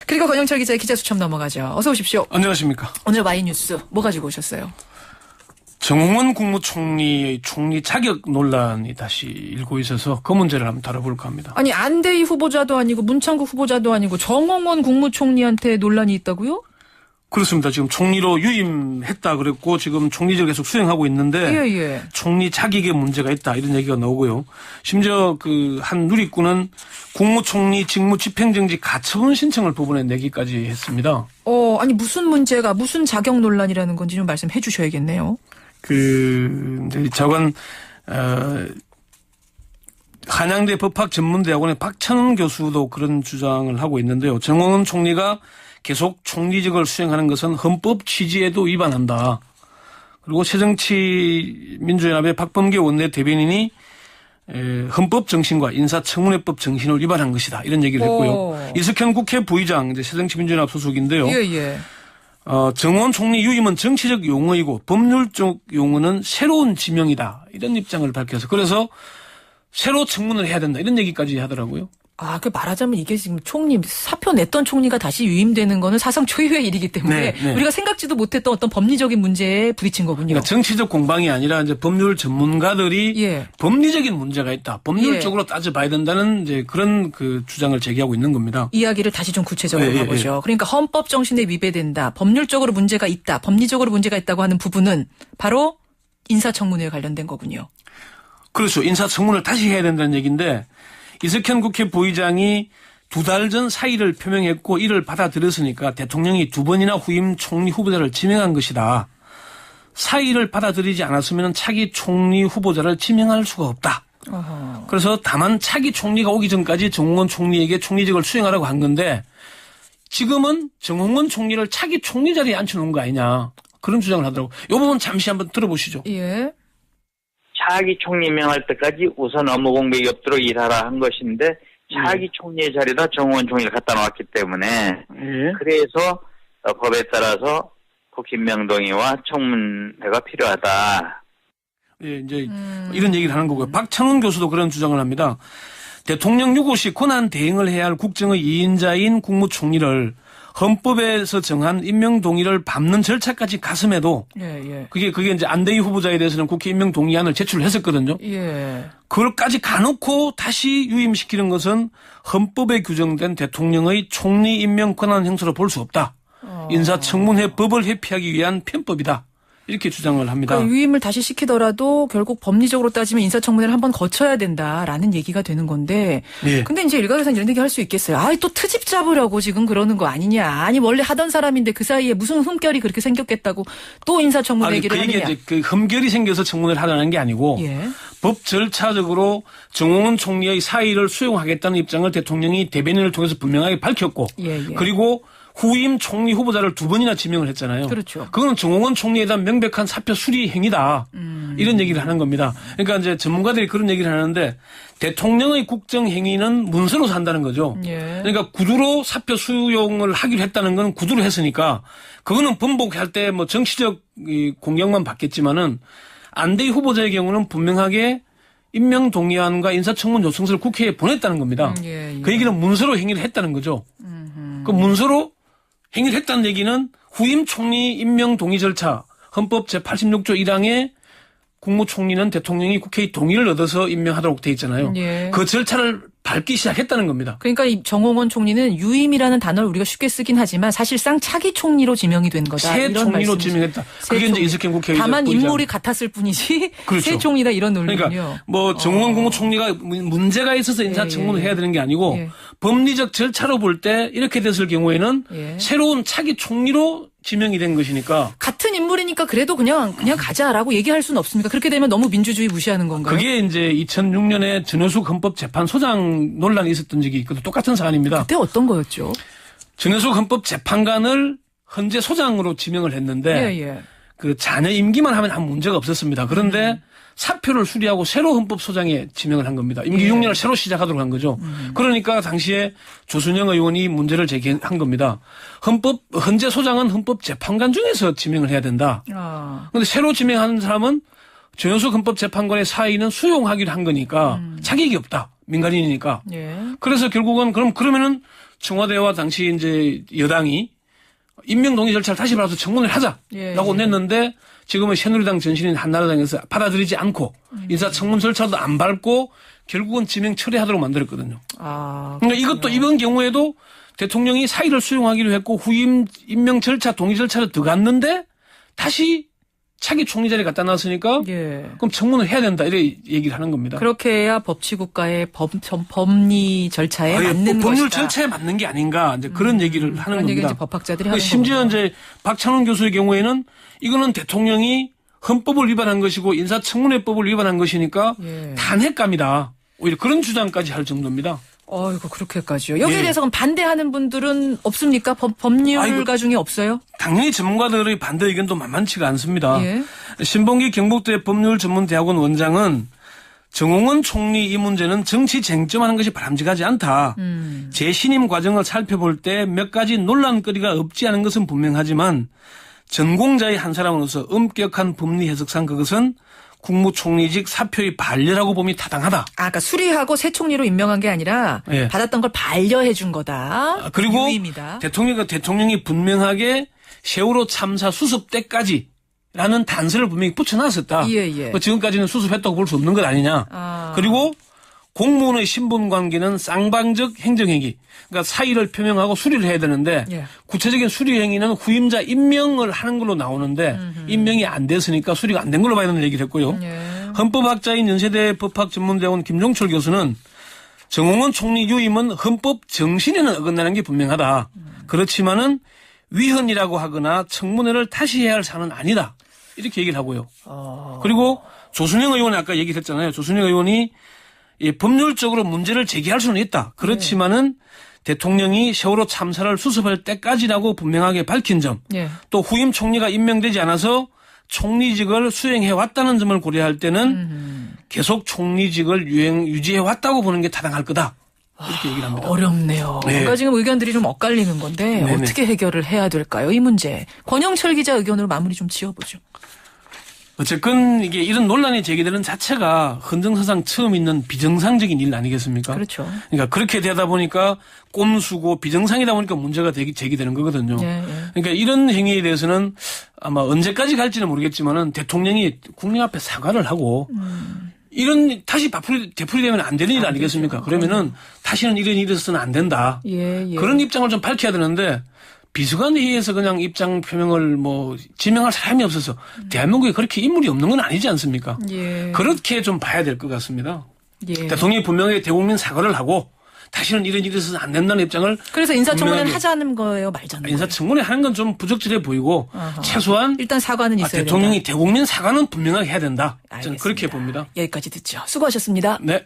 그리고 권영철 기자의 기자 수첩 넘어가죠. 어서 오십시오. 안녕하십니까. 오늘 와이뉴스 뭐 가지고 오셨어요? 정홍원 국무총리의 총리 자격 논란이 다시 일고 있어서 그 문제를 한번 다뤄볼까 합니다. 아니 안대희 후보자도 아니고 문창국 후보자도 아니고 정홍원 국무총리한테 논란이 있다고요? 그렇습니다. 지금 총리로 유임했다 그랬고 지금 총리직을 계속 수행하고 있는데 예. 총리 자격에 문제가 있다 이런 얘기가 나오고요. 심지어 그 한 누리꾼은 국무총리 직무 집행정지 가처분 신청을 법원에 내기까지 했습니다. 아니 무슨 문제가 무슨 자격 논란이라는 건지 좀 말씀해 주셔야겠네요. 이제 저건 한양대 법학전문대학원의 박찬훈 교수도 그런 주장을 하고 있는데요. 정홍원 총리가 계속 총리직을 수행하는 것은 헌법 취지에도 위반한다. 그리고 새정치민주연합의 박범계 원내 대변인이 헌법 정신과 인사청문회법 정신을 위반한 것이다. 이런 얘기를 했고요. 이석현 국회 부의장, 이제 새정치민주연합 소속인데요. 예. 정홍원 총리 유임은 정치적 용어이고 법률적 용어는 새로운 지명이다. 이런 입장을 밝혀서 그래서 새로 청문을 해야 된다. 이런 얘기까지 하더라고요. 그 말하자면 이게 지금 총리 사표 냈던 총리가 다시 유임되는 거는 사상 초유의 일이기 때문에 네. 우리가 생각지도 못했던 어떤 법리적인 문제에 부딪힌 거군요. 그러니까 정치적 공방이 아니라 이제 법률 전문가들이 법리적인 문제가 있다. 법률적으로 따져봐야 된다는 이제 그런 그 주장을 제기하고 있는 겁니다. 이야기를 다시 좀 구체적으로 가보죠. 그러니까 헌법 정신에 위배된다. 법률적으로 문제가 있다. 법리적으로 문제가 있다고 하는 부분은 바로 인사청문회에 관련된 거군요. 그렇죠. 인사청문을 다시 해야 된다는 얘기인데 이석현 국회 부의장이 2달 전 사의를 표명했고 이를 받아들였으니까 대통령이 2번이나 후임 총리 후보자를 지명한 것이다. 사의를 받아들이지 않았으면 차기 총리 후보자를 지명할 수가 없다. 그래서 다만 차기 총리가 오기 전까지 정홍원 총리에게 총리직을 수행하라고 한 건데 지금은 정홍원 총리를 차기 총리 자리에 앉혀놓은 거 아니냐. 그런 주장을 하더라고요. 이 부분 잠시 한번 들어보시죠. 예. 차기 총리 임명할 때까지 우선 업무 공백이 없도록 일하라 한 것인데 차기 총리의 자리에다 정홍원 총리를 갖다 놓았기 때문에 그래서 법에 따라서 국힘 명동의와 청문회가 필요하다. 예, 이제 이런 얘기를 하는 거고요. 박찬훈 교수도 그런 주장을 합니다. 대통령 유고 시 권한 대행을 해야 할 국정의 2인자인 국무총리를 헌법에서 정한 임명 동의를 밟는 절차까지 갔음에도 그게 이제 안대희 후보자에 대해서는 국회 임명 동의안을 제출했었거든요. 그걸까지 가놓고 다시 유임시키는 것은 헌법에 규정된 대통령의 총리 임명 권한 행사로 볼 수 없다. 인사청문회 법을 회피하기 위한 편법이다. 이렇게 주장을 합니다. 그러니까 유임을 다시 시키더라도 결국 법리적으로 따지면 인사청문회를 한번 거쳐야 된다라는 얘기가 되는 건데. 근데 이제 일각에서는 이런 얘기 할 수 있겠어요. 또 트집 잡으려고 지금 그러는 거 아니냐. 아니 원래 하던 사람인데 그 사이에 무슨 흠결이 그렇게 생겼겠다고 또 인사청문회 얘기를 하느냐. 이게 이제 그 흠결이 생겨서 청문회를 하라는 게 아니고 법 절차적으로 정홍원 총리의 사의를 수용하겠다는 입장을 대통령이 대변인을 통해서 분명하게 밝혔고 그리고 후임 총리 후보자를 2번이나 지명을 했잖아요. 그렇죠. 그거는 정홍원 총리에 대한 명백한 사표 수리 행위다. 이런 얘기를 하는 겁니다. 그러니까 이제 전문가들이 그런 얘기를 하는데 대통령의 국정 행위는 문서로 산다는 거죠. 그러니까 구두로 사표 수용을 하기로 했다는 건 구두로 했으니까 그거는 번복할 때 뭐 정치적 공격만 받겠지만은 안대희 후보자의 경우는 분명하게 임명 동의안과 인사청문 요청서를 국회에 보냈다는 겁니다. 그 얘기는 문서로 행위를 했다는 거죠. 그 문서로 행위를 했다는 얘기는 후임 총리 임명 동의 절차 헌법 제86조 1항에 국무총리는 대통령이 국회의 동의를 얻어서 임명하도록 돼 있잖아요. 그 절차를 밟기 시작했다는 겁니다. 그러니까 이 정홍원 총리는 유임이라는 단어를 우리가 쉽게 쓰긴 하지만 사실상 차기 총리로 지명이 된 거다. 새 총리로 지명했다. 그게 이제 이석현 국회의장. 다만 인물이 같았을 뿐이지 새 총리다 이런 논리군요. 그러니까 뭐 정홍원 국무총리가 문제가 있어서 인사청문을 해야 되는 게 아니고 법리적 절차로 볼 때 이렇게 됐을 경우에는 새로운 차기 총리로 지명이 된 것이니까. 같은 인물이니까 그래도 그냥 가자라고 얘기할 수는 없습니까? 그렇게 되면 너무 민주주의 무시하는 건가요? 그게 이제 2006년에 전효숙 헌법재판소장 논란이 있었던 적이 있거든요. 똑같은 사안입니다. 그때 어떤 거였죠? 전효숙 헌법재판관을 헌재 소장으로 지명을 했는데 그 자녀 임기만 하면 아무 문제가 없었습니다. 그런데 사표를 수리하고 새로 헌법소장에 지명을 한 겁니다. 임기 6년을 새로 시작하도록 한 거죠. 그러니까 당시에 조순영 의원이 문제를 제기한 겁니다. 헌재 소장은 헌법재판관 중에서 지명을 해야 된다. 그런데 새로 지명하는 사람은 전효숙 헌법재판관의 사의는 수용하기로 한 거니까 자격이 없다. 민간인이니까. 그래서 결국은 그러면은 청와대와 당시 이제 여당이 임명 동의 절차를 다시 받아서 청문회를 하자라고 냈는데 지금은 새누리당 전신인 한나라당에서 받아들이지 않고 인사청문 절차도 안 밟고 결국은 지명 처리하도록 만들었거든요. 그러니까 이것도 이번 경우에도 대통령이 사의를 수용하기로 했고 후임 임명 절차 동의 절차를 들어갔는데 다시 차기 총리 자리에 갖다 놨으니까 그럼 청문을 해야 된다 이렇게 얘기를 하는 겁니다. 그렇게 해야 법치국가의 법리 절차에 맞는 법률 것이다. 절차에 맞는 게 아닌가 이제 그런 얘기를 하는 그런 겁니다. 얘기를 이제 법학자들이 하는 심지어 겁니다. 이제 박찬원 교수의 경우에는 이거는 대통령이 헌법을 위반한 것이고 인사청문회법을 위반한 것이니까 탄핵감이다. 오히려 그런 주장까지 할 정도입니다. 어이구 그렇게까지요. 여기에 대해서 그럼 반대하는 분들은 없습니까? 법률가 중에 없어요? 당연히 전문가들의 반대 의견도 만만치가 않습니다. 신봉기 경북대 법률전문대학원 원장은 정홍원 총리 이 문제는 정치 쟁점하는 것이 바람직하지 않다. 재신임 과정을 살펴볼 때 몇 가지 논란거리가 없지 않은 것은 분명하지만 전공자의 한 사람으로서 엄격한 법리 해석상 그것은 국무총리직 사표의 반려라고 봄이 타당하다. 그러니까 수리하고 새 총리로 임명한 게 아니라 받았던 걸 반려해 준 거다. 그리고 유임이다. 대통령이 분명하게 세월호 참사 수습 때까지라는 단서를 분명히 붙여놨었다. 지금까지는 수습했다고 볼 수 없는 것 아니냐. 그리고 공무원의 신분 관계는 쌍방적 행정행위. 그러니까 사의를 표명하고 수리를 해야 되는데 구체적인 수리 행위는 후임자 임명을 하는 걸로 나오는데 임명이 안 됐으니까 수리가 안 된 걸로 봐야 된다는 얘기를 했고요. 헌법학자인 연세대 법학전문대학원 김종철 교수는 정홍원 총리 유임은 헌법 정신에는 어긋나는 게 분명하다. 그렇지만은 위헌이라고 하거나 청문회를 다시 해야 할 사안은 아니다. 이렇게 얘기를 하고요. 그리고 조순영 의원이 아까 얘기를 했잖아요. 조순영 의원이 법률적으로 문제를 제기할 수는 있다. 그렇지만은 대통령이 세월호 참사를 수습할 때까지라고 분명하게 밝힌 점, 또 후임 총리가 임명되지 않아서 총리직을 수행해 왔다는 점을 고려할 때는 계속 총리직을 유지해 왔다고 보는 게 타당할 거다. 이렇게 얘기를 합니다. 어렵네요. 그러니까 지금 의견들이 좀 엇갈리는 건데 어떻게 해결을 해야 될까요? 이 문제. 권영철 기자 의견으로 마무리 좀 지어보죠. 어쨌건 이게 이런 논란이 제기되는 자체가 헌정사상 처음 있는 비정상적인 일 아니겠습니까? 그렇죠. 그러니까 그렇게 되다 보니까 꼼수고 비정상이다 보니까 문제가 제기되는 거거든요. 그러니까 이런 행위에 대해서는 아마 언제까지 갈지는 모르겠지만은 대통령이 국민 앞에 사과를 하고 이런 다시 되풀이되면 안 되는 일 아니겠습니까? 그러면은 다시는 이런 일이 있어서는 안 된다. 그런 입장을 좀 밝혀야 되는데 비서관 회의에서 그냥 입장 표명을 지명할 사람이 없어서 대한민국에 그렇게 인물이 없는 건 아니지 않습니까? 그렇게 좀 봐야 될 것 같습니다. 대통령이 분명히 대국민 사과를 하고 다시는 이런 일이 있어서 안 된다는 입장을 그래서 인사청문회를 하자는 거예요, 말자는 거예요? 인사청문회 하는 건 좀 부적절해 보이고 최소한 일단 사과는 있어야 된다. 대통령이 대국민 사과는 분명하게 해야 된다. 알겠습니다. 저는 그렇게 봅니다. 여기까지 듣죠. 수고하셨습니다. 네.